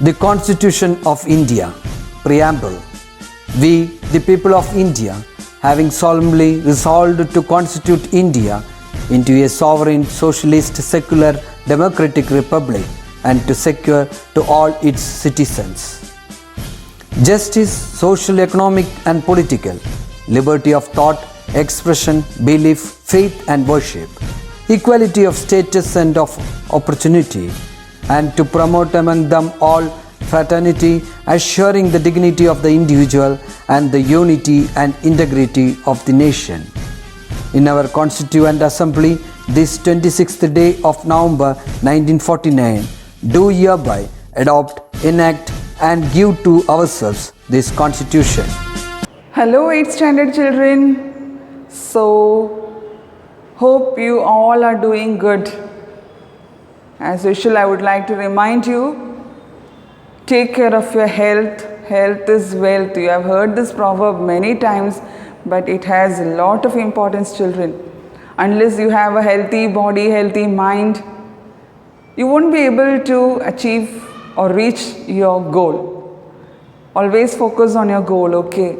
The Constitution of India, Preamble. We, the people of India, having solemnly resolved to constitute India into a sovereign, socialist, secular, democratic republic and to secure to all its citizens justice, social, economic and political, liberty of thought, expression, belief, faith and worship, equality of status and of opportunity, and to promote among them all fraternity, assuring the dignity of the individual and the unity and integrity of the nation. In our Constituent Assembly, this 26th day of November 1949, do hereby adopt, enact and give to ourselves this Constitution. Hello 8th standard children. So, hope you all are doing good. As usual, I would like to remind you, take care of your health. Health is wealth. You have heard this proverb many times, but it has a lot of importance, children. Unless you have a healthy body, healthy mind, you won't be able to achieve or reach your goal. Always focus on your goal, okay?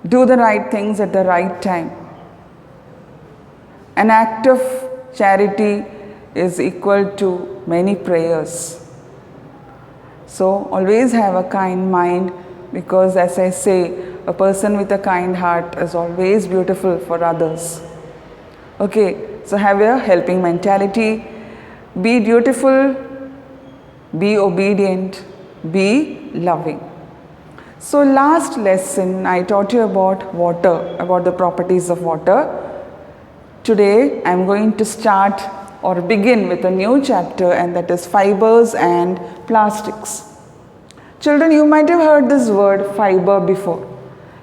Do the right things at the right time. An act of charity is equal to many prayers. So always have a kind mind, because as I say, a person with a kind heart is always beautiful for others. Okay, so have a helping mentality, be dutiful, be obedient, be loving. So last lesson I taught you about water, about the properties of water. Today I am going to start or begin with a new chapter, and that is fibers and plastics. Children, you might have heard this word fiber before.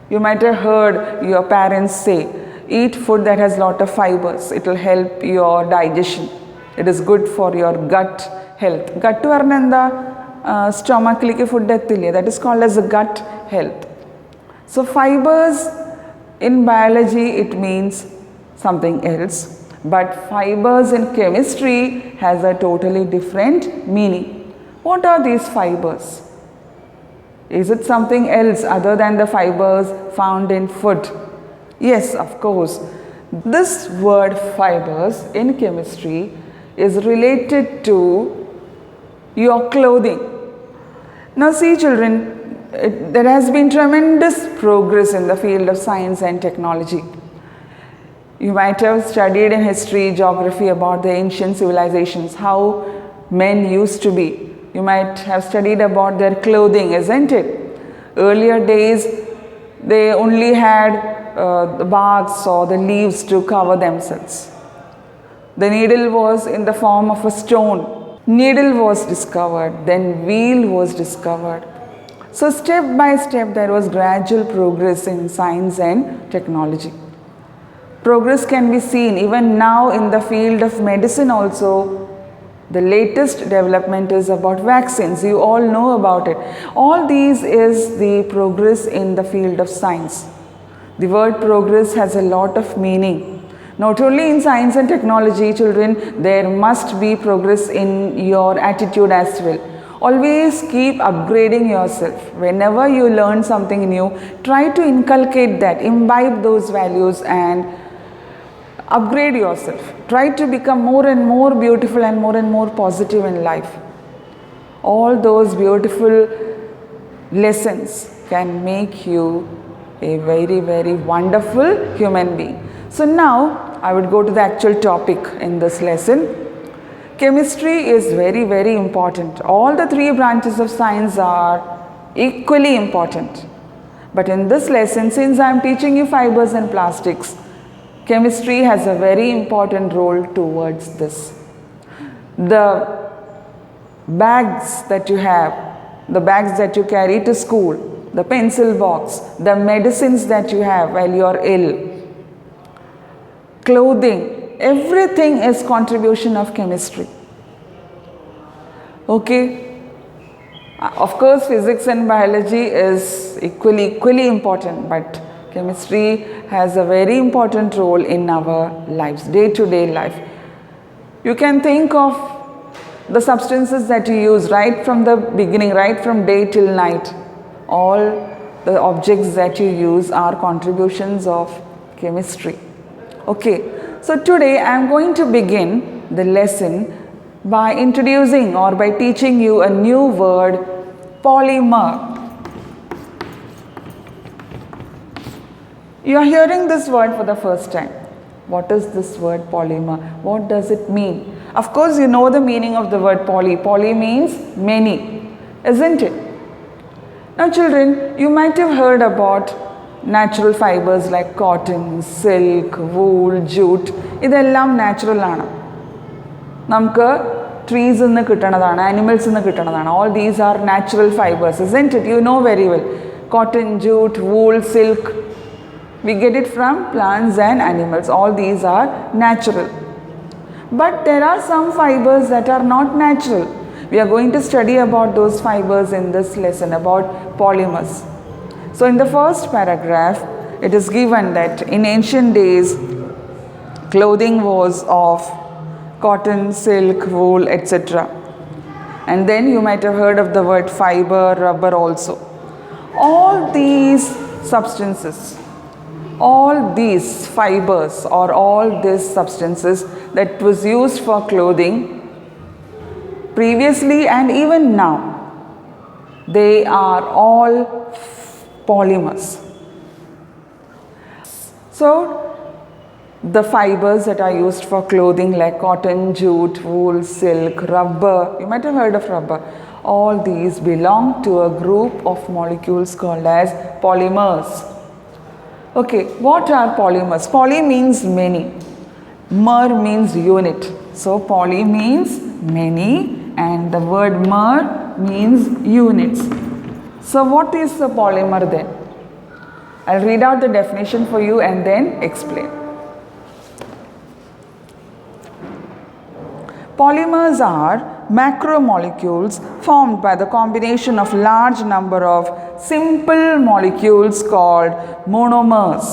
You might have heard your parents say, eat food that has lot of fibers. It will help your digestion. It is good for your gut health. Gut to varnanda stomach like food that is called as a gut health. So fibers in biology it means something else, but fibers in chemistry has a totally different meaning. What are these fibers? Is it something else other than the fibers found in food? Yes, of course. This word fibers in chemistry is related to your clothing. Now see children, there has been tremendous progress in the field of science and technology. You might have studied in history, geography about the ancient civilizations, how men used to be. You might have studied about their clothing, isn't it? Earlier days, they only had the barks or the leaves to cover themselves. The needle was in the form of a stone. Needle was discovered, then wheel was discovered. So step by step, there was gradual progress in science and technology. Progress can be seen even now in the field of medicine also. The latest development is about vaccines. You all know about it. All these is the progress in the field of science. The word progress has a lot of meaning. Not only in science and technology, children, there must be progress in your attitude as well. Always keep upgrading yourself. Whenever you learn something new, try to inculcate that, imbibe those values and upgrade yourself. Try to become more and more beautiful and more positive in life. All those beautiful lessons can make you a very wonderful human being. So now I would go to the actual topic in this lesson. Chemistry is very important. All the three branches of science are equally important. But in this lesson, since I am teaching you fibers and plastics, chemistry has a very important role towards this. The bags that you have, the bags that you carry to school, the pencil box, the medicines that you have while you are ill, clothing, everything is contribution of chemistry. Okay? Of course, physics and biology is equally important, but chemistry has a very important role in our lives, day-to-day life. You can think of The substances that you use right from the beginning, right from day till night, all the objects that you use are contributions of chemistry. Okay, so today I am going to begin the lesson by introducing or by teaching you a new word, polymer. You are hearing this word for the first time. What is this word polymer? What does it mean? Of course, you know the meaning of the word poly. Poly means many, isn't it? Now children, you might have heard about natural fibers like cotton, silk, wool, jute. ഇതെല്ലാം natural ആണ്. നമുക്ക് trees നിന്ന് കിട്ടണതാണ്, animals നിന്ന് കിട്ടണതാണ്. All these are natural fibers, isn't it? You know very well. Cotton, jute, wool, silk. We get it from plants and animals. All these are natural. But there are some fibers that are not natural. We are going to study about those fibers in this lesson about polymers. So in the first paragraph, it is given that in ancient days, clothing was of cotton, silk, wool, etc. And then you might have heard of the word fiber, rubber also. All these substances, all these fibers or all these substances that was used for clothing previously and even now, they are all polymers. So the fibers that are used for clothing like cotton, jute, wool, silk, rubber, you might have heard of rubber, all these belong to a group of molecules called as polymers. Okay, what are polymers? Poly means many. Mer means unit. So poly means many and the word mer means units. So what is a polymer then? I'll read out the definition for you and then explain. Polymers are macromolecules formed by the combination of large number of simple molecules called monomers.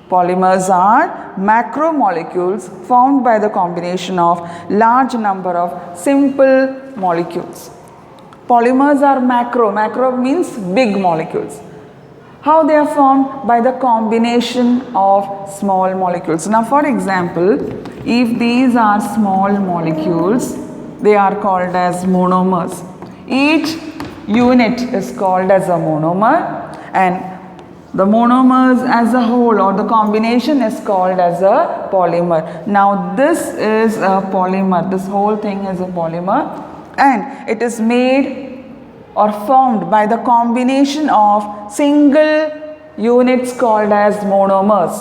Polymers are macromolecules formed by the combination of large number of simple molecules. Polymers are macro. Macro means big molecules. How they are formed? By the combination of small molecules. Now for example, if these are small molecules, they are called as monomers. Each unit is called as a monomer and the monomers as a whole or the combination is called as a polymer. Now this is a polymer. This whole thing is a polymer and it is made or formed by the combination of single units called as monomers.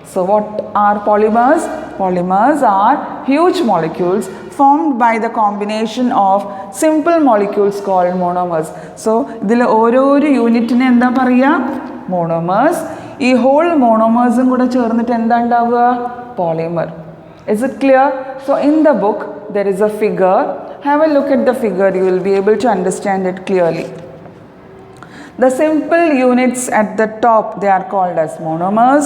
So what are polymers? Polymers are huge molecules formed by the combination of simple molecules called monomers. So ഇതിൽ ഓരോരു യൂണിറ്റിനെ എന്താ പറയുക? Monomers. ഈ whole monomers കൂടെ ചേർന്നിട്ട് എന്താ ഉണ്ടാവുക? Polymer. Is it clear? So in the book there is a figure. Have a look at the figure, you will be able to understand it clearly. The simple units at the top, they are called as monomers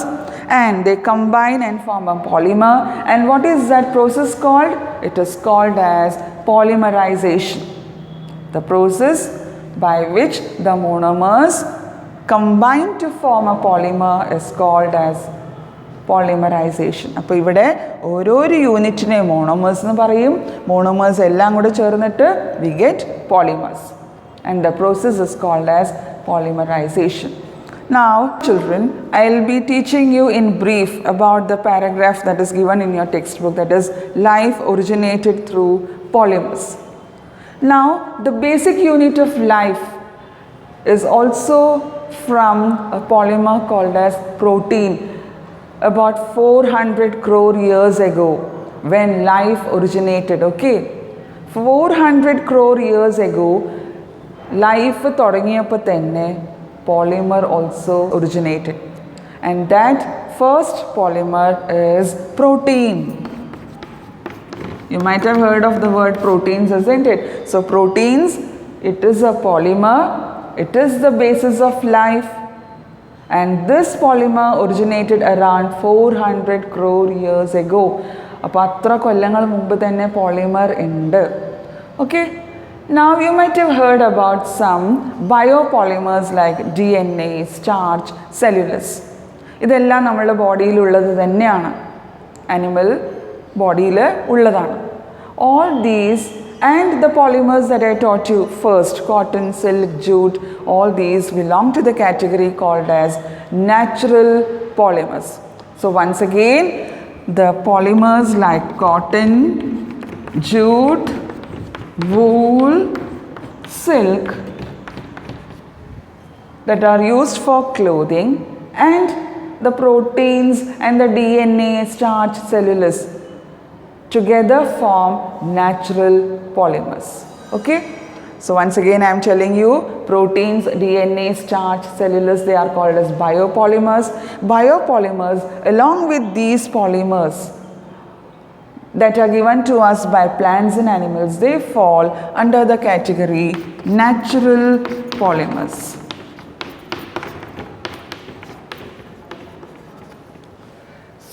and they combine and form a polymer. And what is that process called? It is called as polymerization. The process by which the monomers combine to form a polymer is called as polymerization. അപ്പോൾ ഇവിടെ ഓരോരു യൂണിറ്റിനെ monomers എന്ന് പറയും. Monomers എല്ലാം കൂടെ ചേർന്നിട്ട് we get polymers and the process is called as polymerization. Now children, I will be teaching you in brief about the paragraph that is given in your textbook, that is life originated through polymers. Now the basic unit of life is also from a polymer called as protein. About 400 crore years ago when life originated, okay? 400 crore years ago, life തുടങ്ങിയപ്പോൾ തന്നെ polymer also originated. And that first polymer is protein. You might have heard of the word proteins, isn't it? So proteins, it is a polymer, it is the basis of life. And this polymer originated around 400 crore years ago. അപ്പോൾ അത്ര കൊല്ലങ്ങൾ മുമ്പ് തന്നെ polymer ഉണ്ട്. Okay, now you might have heard about some biopolymers like DNA, starch, cellulose. ഇതെല്ലാം നമ്മുടെ ബോഡിയിലുള്ളത് തന്നെയാണ്, animal ബോഡിയിൽ ഉള്ളതാണ്. All these and the polymers that I taught you first, cotton, silk, jute, all these belong to the category called as natural polymers. So once again, the polymers like cotton, jute, wool, silk that are used for clothing, and the proteins and the DNA, starch, cellulose together form natural polymers. Okay, so once again I am telling you, proteins, DNA, starch, cellulose, they are called as biopolymers. Biopolymers, along with these polymers that are given to us by plants and animals, they fall under the category natural polymers.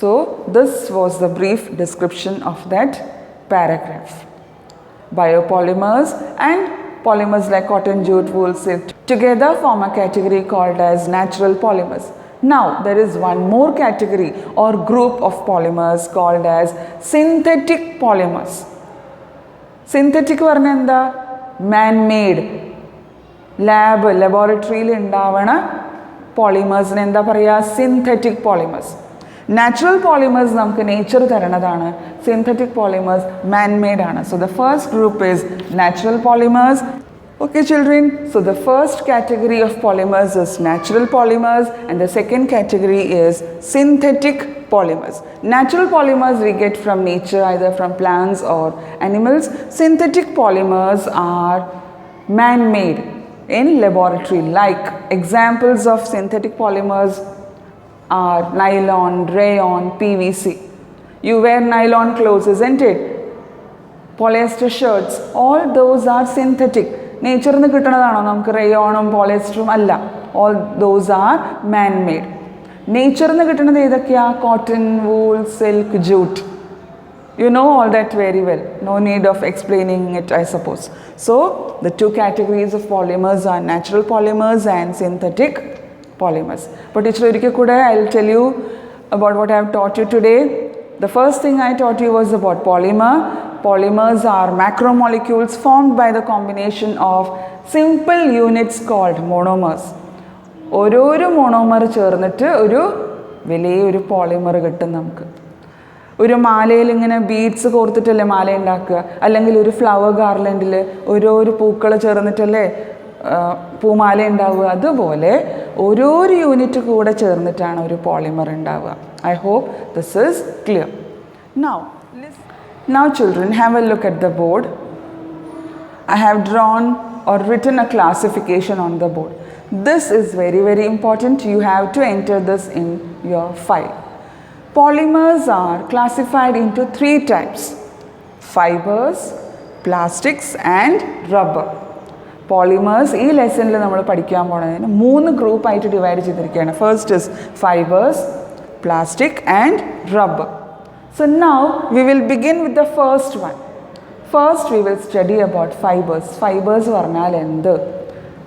So this was the brief description of that paragraph. Biopolymers and polymers like cotton, jute, wool, silk together form a category called as natural polymers. Now there is one more category or group of polymers called as synthetic polymers. Synthetic പറഞ്ഞാൽ എന്താ? Man made, laboratory ഉണ്ടാവണ പോളിമേഴ്സിന് എന്താ പറയുക? Synthetic polymers. Natural polymers നമുക്ക് nature തരണതാണ്. Synthetic polymers man-made ആണ്. So the first group is natural polymers. Okay children, so the first category of polymers is natural polymers and the second category is synthetic polymers. Natural polymers we get from nature, either from plants or animals. Synthetic polymers are man-made in laboratory. Like examples of synthetic polymers are nylon, rayon, PVC. You wear nylon clothes, isn't it? Polyester shirts, all those are synthetic. Nature നിന്ന് കിട്ടുന്നതാണോ നമുക്ക് റയോണും പോളിയസ്റ്ററും? അല്ല, all those are man made. Nature നിന്ന് കിട്ടുന്നത് ഏതൊക്കെയാ? Cotton, wool, silk, jute. You know all that very well. No need of explaining it, I suppose. So the two categories of polymers are natural polymers and synthetic polymers. But I'll tell you about what I have taught you today. The first thing I taught you was about polymer. Polymers are macromolecules formed by the combination of simple units called monomers. ഓരോരോ monomer ചേർന്നിട്ട് വലിയൊരു polymer കിട്ടും നമുക്ക്. ഒരു മാലയിൽ ഇങ്ങനെ beads കോർത്തിട്ടല്ലേ മാല ഉണ്ടാക്കുക, അല്ലെങ്കിൽ ഒരു ഫ്ലവർ ഗാർലൻഡിൽ ഓരോരോ പൂക്കൾ ചേർന്നിട്ടല്ലേ പൂമാല ഉണ്ടാവുക. അതുപോലെ ഓരോരോ യൂണിറ്റ് കൂടെ ചേർന്നിട്ടാണ് ഒരു പോളിമർ ഉണ്ടാവുക. I hope this is clear. Now children, have a look at the board. I have drawn or written a classification on the board. This is very, very important. You have to enter this in your file. Polymers are classified into three types: fibers, plastics and rubber. Polymers ഈ ലെസണിൽ നമ്മൾ പഠിക്കാൻ പോകുന്നതിന് മൂന്ന് ഗ്രൂപ്പായിട്ട് divide ചെയ്തിരിക്കുകയാണ്. First is fibres, plastic and rubber. So now we will begin with the first one. First we will study about fibers. Fibers പറഞ്ഞാൽ എന്ത്?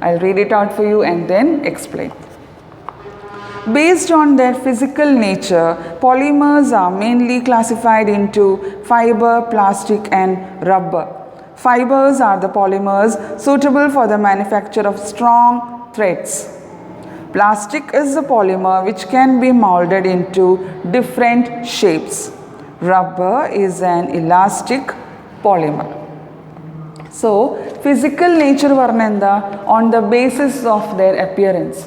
I'll read it out for you and then explain. Based on their physical nature, polymers are mainly classified into fiber, plastic and rubber. Fibers are the polymers suitable for the manufacture of strong threads. Plastic is a polymer which can be molded into different shapes. Rubber is an elastic polymer. So, physical nature varnenda on the basis of their appearance.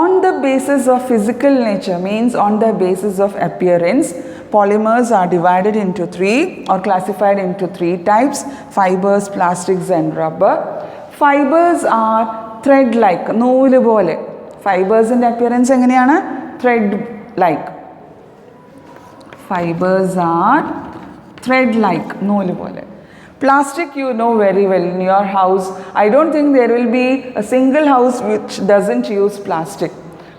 On the basis of physical nature means on the basis of appearance, polymers are divided into three or classified into three types: fibers, plastics and rubber. Fibers are thread like, നൂല് പോലെ. ഫൈബേഴ്സിൻ്റെ appearance എങ്ങനെയാണ്? Thread like. Fibres R thread like, നൂല് പോലെ. Plastic, you know very well, in your house I don't think there will be a single house which doesn't use plastic.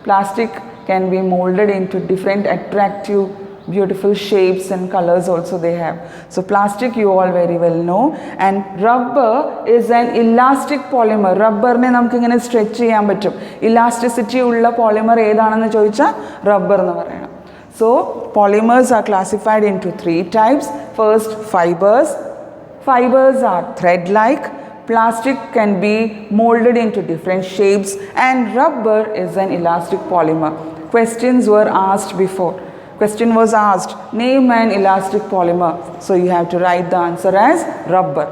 Plastic can be molded into different attractive beautiful shapes and colors also they have. So plastic you all very well know, and rubber is an elastic polymer. Rubber ne namukku ingane stretch cheyan pattum. Elasticity ulla polymer edaanennu choicha rubber ennu parayana. So polymers are classified into 3 types. First, fibers. Fibers are thread like. Plastic can be molded into different shapes, and rubber is an elastic polymer. Questions were asked before. Question was asked, name an elastic polymer. So you have to write the answer as rubber.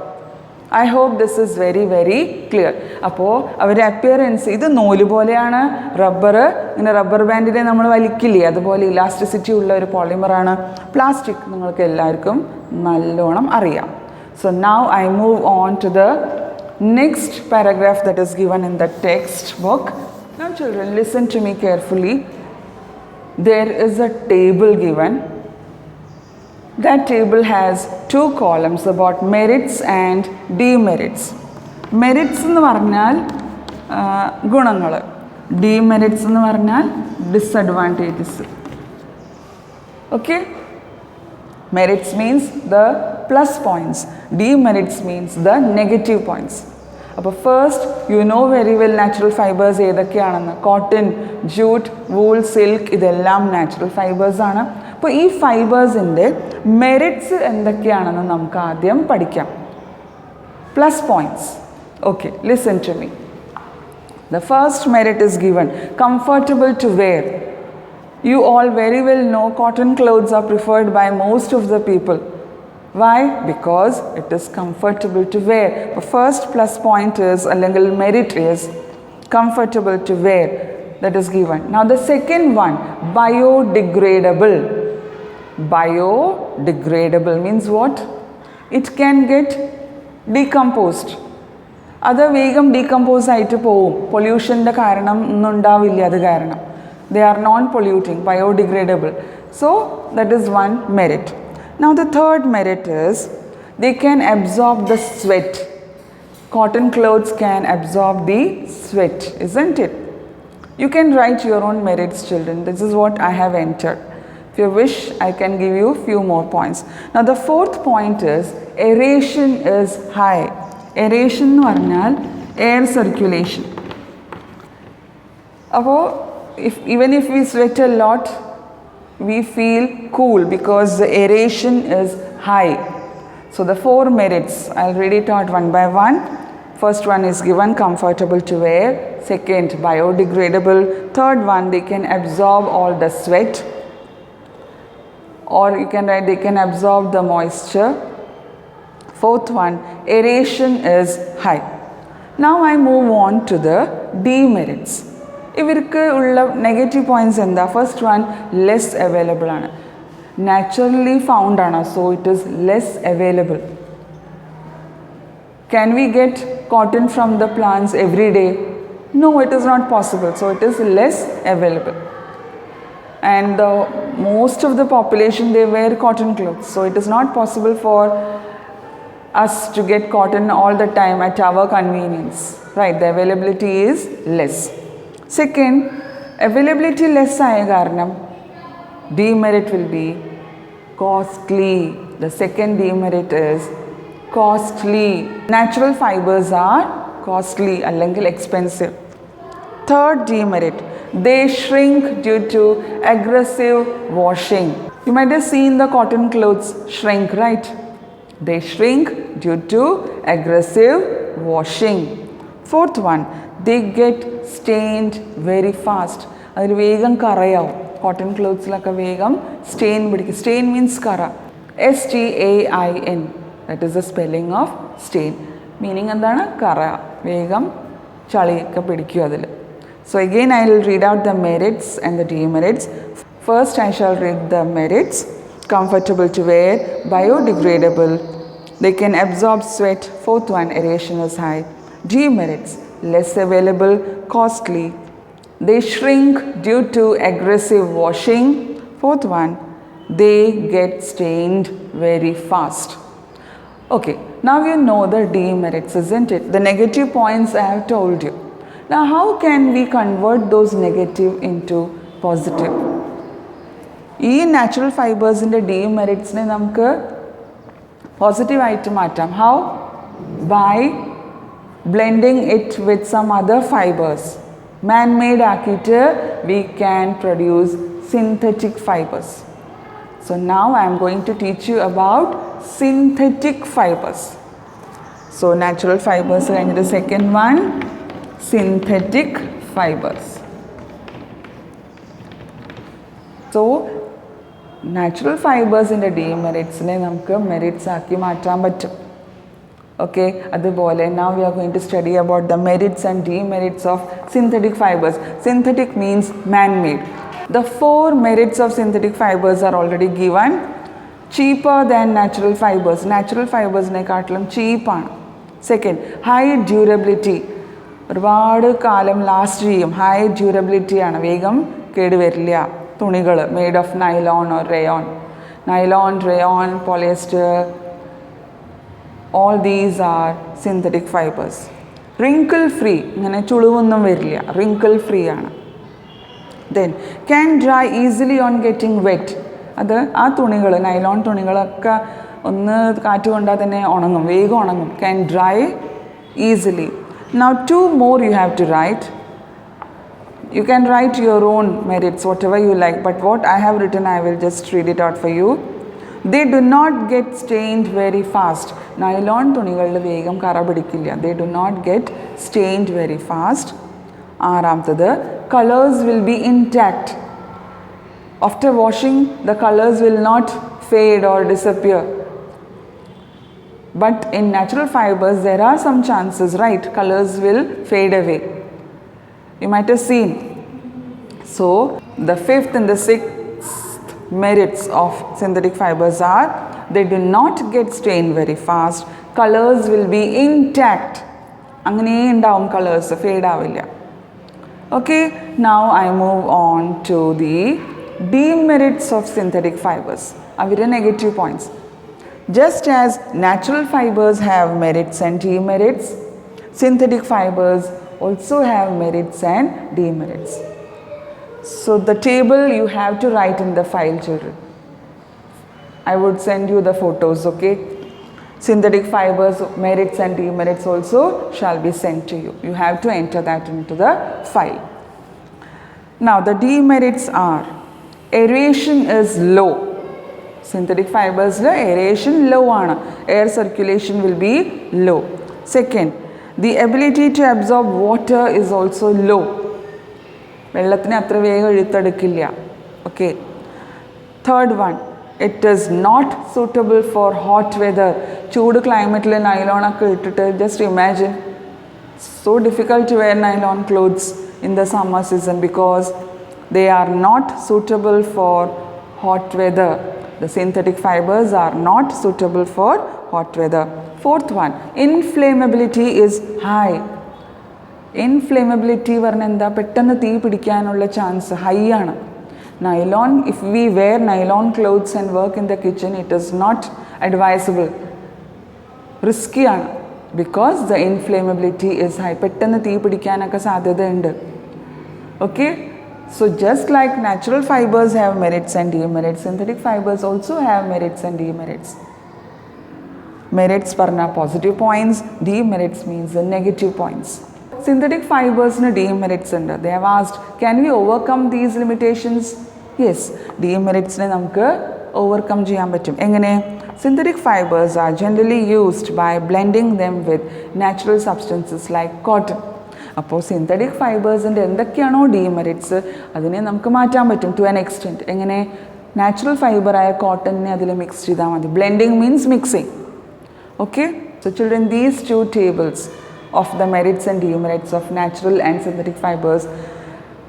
I hope this is very very clear. അപ്പോൾ അവരുടെ appearance ഇത് നൂല് പോലെയാണ്. Rubber ഇങ്ങനെ rubber ബാൻഡിനെ നമ്മൾ വലിക്കില്ലേ, അതുപോലെ elasticity ഉള്ള ഒരു പോളിമറാണ് പ്ലാസ്റ്റിക്. നിങ്ങൾക്ക് എല്ലാവർക്കും നല്ലോണം അറിയാം. So now I move on to the next paragraph that is given in the textbook. Now children, listen to me carefully. There is a table given. That table has 2 columns about merits and demerits. Merits എന്ന് പറഞ്ഞാൽ ഗുണങ്ങൾ, demerits എന്ന് പറഞ്ഞാൽ disadvantages. Okay? Merits means the plus points, demerits means the negative points. അപ്പോൾ first you know very well natural fibres ഏതൊക്കെയാണെന്ന്. Cotton, jute, wool, silk ഇതെല്ലാം natural fibres ആണ്. അപ്പോൾ ഈ ഫൈബേഴ്സിൻ്റെ മെറിറ്റ്സ് എന്തൊക്കെയാണെന്ന് നമുക്ക് ആദ്യം പഠിക്കാം. Plus points. Okay, listen to me. The first merit is given, comfortable to wear. You all very well know cotton clothes are preferred by most of the people. Why? Because it is comfortable to wear. The first plus point is, അല്ലെങ്കിൽ merit is comfortable to wear. That is given. Now the second one, biodegradable. Biodegradable means what? It can get decomposed. അത് വേഗം decompose ആയിട്ട് പോവും. പൊല്യൂഷൻ്റെ കാരണം ഒന്നും ഉണ്ടാവില്ല അത് കാരണം. They are non-polluting, biodegradable. So that is one merit. Now the third merit is they can absorb the sweat. Cotton clothes can absorb the sweat, isn't it? You can write your own merits, children. This is what I have entered. If you wish, I can give you few more points. Now the fourth point is aeration is high. Aeration എന്ന് പറഞ്ഞാൽ air circulation. അപ്പോൾ even if we sweat a lot, we feel cool because the aeration is high. So the 4 merits, I'll read it out one by one. First one is given, comfortable to wear. Second, biodegradable. Third one, they can absorb all the sweat. Or you can write, they can absorb the moisture. Fourth one, aeration is high. Now I move on to the demerits. ഇവർക്ക് ഉള്ള negative points എന്താ? First one, less available ആണ്. Naturally found ആണ്, so it is less available. Can we get cotton from the plants every day? No, it is not possible. So it is less available. And most of the population, they wear cotton clothes. So it is not possible for us to get cotton all the time at our convenience. Right, the availability is less. Second, availability less ആയ കാരണം demerit will be costly. The second demerit is costly. Natural fibers are costly അല്ലെങ്കിൽ expensive. Third demerit, they shrink due to aggressive washing. You might have seen the cotton clothes shrink, right? They shrink due to aggressive washing. Fourth one, they get stained very fast. അതിൽ വേഗം കറയാവും. Cotton ക്ലോത്ത്സിലൊക്കെ വേഗം stain പിടിക്കും. Stain means കറ. STAIN. That is the spelling of stain. Meaning എന്താണ്? കറ. വേഗം ചളിയൊക്കെ പിടിക്കും അതിൽ. So again I will read out the merits and the demerits. First I shall read the merits. Comfortable to wear, biodegradable, they can absorb sweat. Fourth one, aeration is high. Demerits, less available, costly, they shrink due to aggressive washing. Fourth one, they get stained very fast. Okay, now you know the demerits, isn't it? The negative points I have told you. Now how can we convert those negative into positive? ഈ natural ഫൈബേഴ്സിൻ്റെ ഡീമെറിറ്റ്സിനെ നമുക്ക് പോസിറ്റീവായിട്ട് മാറ്റാം. How? By blending it with some other fibres. Man made ആക്കിയിട്ട് we can produce synthetic fibres. So now I am going to teach you about synthetic fibers. So natural fibers and the second one, synthetic fibers. So natural fibers in the demerits ne namukku merits aaki maattan pattum. Okay, adupole now we are going to study about the merits and demerits of synthetic fibers. Synthetic means man made. The 4 merits of synthetic fibers are already given. Cheaper than natural fibers. Natural fibers nekkaattilum cheap aanu. Second, high durability. ഒരുപാട് കാലം last ചെയ്യും. High durability ആണ്, വേഗം കേടുവരില്ല. തുണികൾ made of nylon or rayon, nylon, rayon, polyester, all these are synthetic fibers. Wrinkle free, ഇങ്ങനെ ചുളിവൊന്നും വരില്ല, wrinkle free ആണ്. Then can dry easily on getting wet. അത് ആ തുണികൾ, നൈലോൺ തുണികളൊക്കെ ഒന്ന് കാറ്റ് കൊണ്ടാൽ തന്നെ ഉണങ്ങും, വേഗം ഉണങ്ങും. Can dry easily. Now 2 more you have to write. You can write your own merits, whatever you like, but what I have written I will just read it out for you. They do not get stained very fast. Nylon തുണികളിൽ വേഗം കറ പിടിക്കില്ല. They do not get stained very fast. ആറാമത്തത്, colors will be intact. After washing, the colors will not fade or disappear. But in natural fibers, there are some chances, right? Colors will fade away. You might have seen. So, the 5th and the 6th merits of synthetic fibers are, they do not get stained very fast. Colors will be intact. അങ്ങനെ ഉണ്ടാവും, colors fade ആവില്ല. Okay, now I move on to the demerits of synthetic fibers. അവരുടെ negative points. Just as natural fibers have merits and demerits, synthetic fibers also have merits and demerits. So the table you have to write in the file, children. I would send you the photos, okay? Synthetic fibers merits and demerits also shall be sent to you. You have to enter that into the file. Now the demerits are, aeration is low. Synthetic fibers the aeration low aanu, air circulation will be low. Second, the ability to absorb water is also low. വെള്ളത്തിനെ അത്ര വേഗം ഇഴുത്തെടുക്കില്ല. Okay. Third one, it is not suitable for hot weather. ചൂട് ക്ലൈമറ്റിൽ നൈലോണൊക്കെ ഇട്ടിട്ട് just imagine, so difficult to wear nylon clothes in the summer season because they are not suitable for hot weather. The synthetic fibers are not suitable for hot weather. Fourth one, inflammability is high. Inflammability പറഞ്ഞാൽ എന്താ, പെട്ടെന്ന് തീ പിടിക്കാനുള്ള chance high ആണ്. Nylon, if we wear nylon clothes and work in the kitchen, it is not advisable. Risky ആണ് because the inflammability is high. പെട്ടെന്ന് തീ പിടിക്കാനൊക്കെ സാധ്യതയുണ്ട്. Okay, so just like natural fibers have merits and demerits, synthetic fibers also have merits and demerits. Merits പറഞ്ഞാൽ positive points, demerits means the negative points. Synthetic fibers ന് demerits ഉണ്ട്. They have asked, can we overcome these limitations? Yes, demerits നെ നമുക്ക് overcome ചെയ്യാൻ പറ്റും. എങ്ങനെ? Synthetic fibers are generally used by blending them with natural substances like cotton. അപ്പോൾ synthetic ഫൈബേഴ്സിൻ്റെ എന്തൊക്കെയാണോ demerits അതിനെ നമുക്ക് മാറ്റാൻ പറ്റും ടു ആൻ എക്സ്റ്റെൻറ്റ്. എങ്ങനെ? നാച്ചുറൽ ഫൈബറായ കോട്ടണിനെ അതിൽ മിക്സ് ചെയ്താൽ മതി. Blending means mixing. Okay, so children, these 2 tables of the merits and demerits of natural and synthetic fibers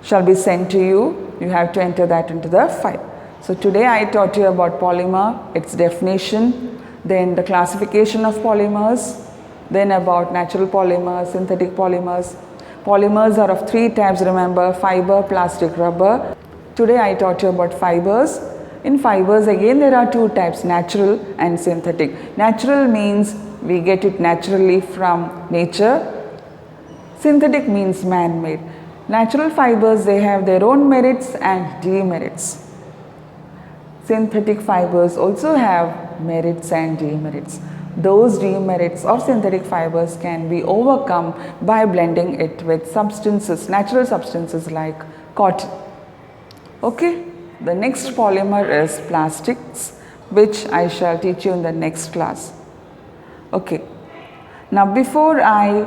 shall be sent to you. You have to enter that into the file. So today I taught you about polymer, its definition, then the classification of polymers, then about natural polymers, synthetic polymers. Polymers are of 3 types, remember: fiber, plastic, rubber. Today I taught you about fibers. In fibers again there are 2 types, natural and synthetic. Natural means we get it naturally from nature. Synthetic means man-made. Natural fibers, they have their own merits and demerits. synthetic fibers also have merits and demerits. Those demerits of synthetic fibers can be overcome by blending it with substances, natural substances like cotton. Okay, the next polymer is plastics, which I shall teach you in the next class. Okay, now before I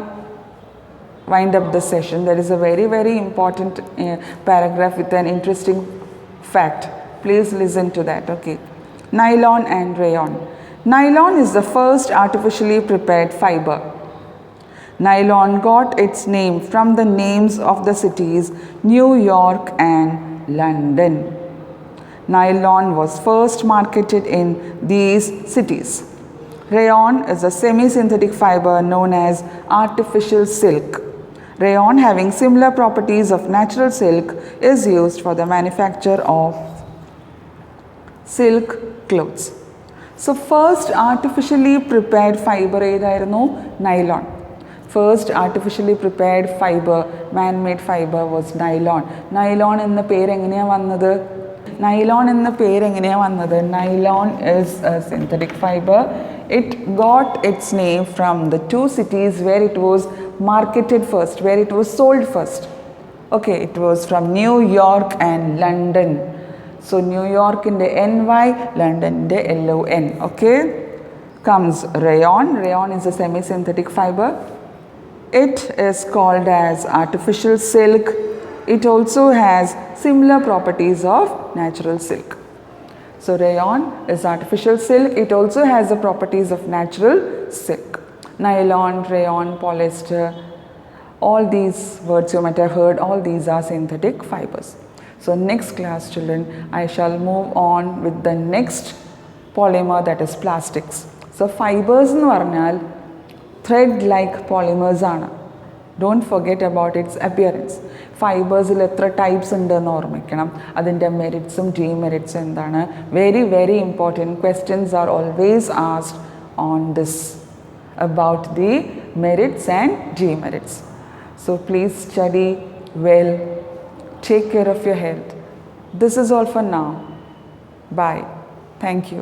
wind up the session, there is a very important paragraph with an interesting fact. Please listen to that. Okay, nylon and rayon. Nylon is the first artificially prepared fiber. Nylon got its name from the names of the cities New York and London. Nylon was first marketed in these cities. Rayon is a semi-synthetic fiber known as artificial silk. Rayon, having similar properties of natural silk, is used for the manufacture of silk clothes. So first artificially prepared fiber ഏതായിരുന്നു? Nylon. First artificially prepared fiber, man-made fiber was nylon. Nylon എന്ന പേര് എങ്ങനെയാ വന്നത്? Nylon എന്ന പേര് എങ്ങനെയാ വന്നത്? Nylon is a synthetic fiber. It got its name from the two cities where it was marketed first, where it was sold first. Okay, it was from New York and London. So New York in the NY, London in the LON. Okay, comes rayon. Rayon is a semi-synthetic fiber. It is called as artificial silk. It also has similar properties of natural silk. So rayon is artificial silk. It also has the properties of natural silk. Nylon, rayon, polyester, all these words you might have heard, all these are synthetic fibers. So next class, children, I shall move on with the next polymer, that is plastics. So fibers എന്ന് പറഞ്ഞാൽ thread like polymers ആണ്. Don't forget about its appearance. ഫൈബേഴ്സിൽ എത്ര types ഉണ്ടെന്ന് ഓർമ്മിക്കണം. അതിൻ്റെ മെറിറ്റ്സും ഡീമെറിറ്റ്സും എന്താണ്? Very important questions are always asked on this about the merits and demerits. So please study well. Take care of your health. This is all for now. Bye. Thank you.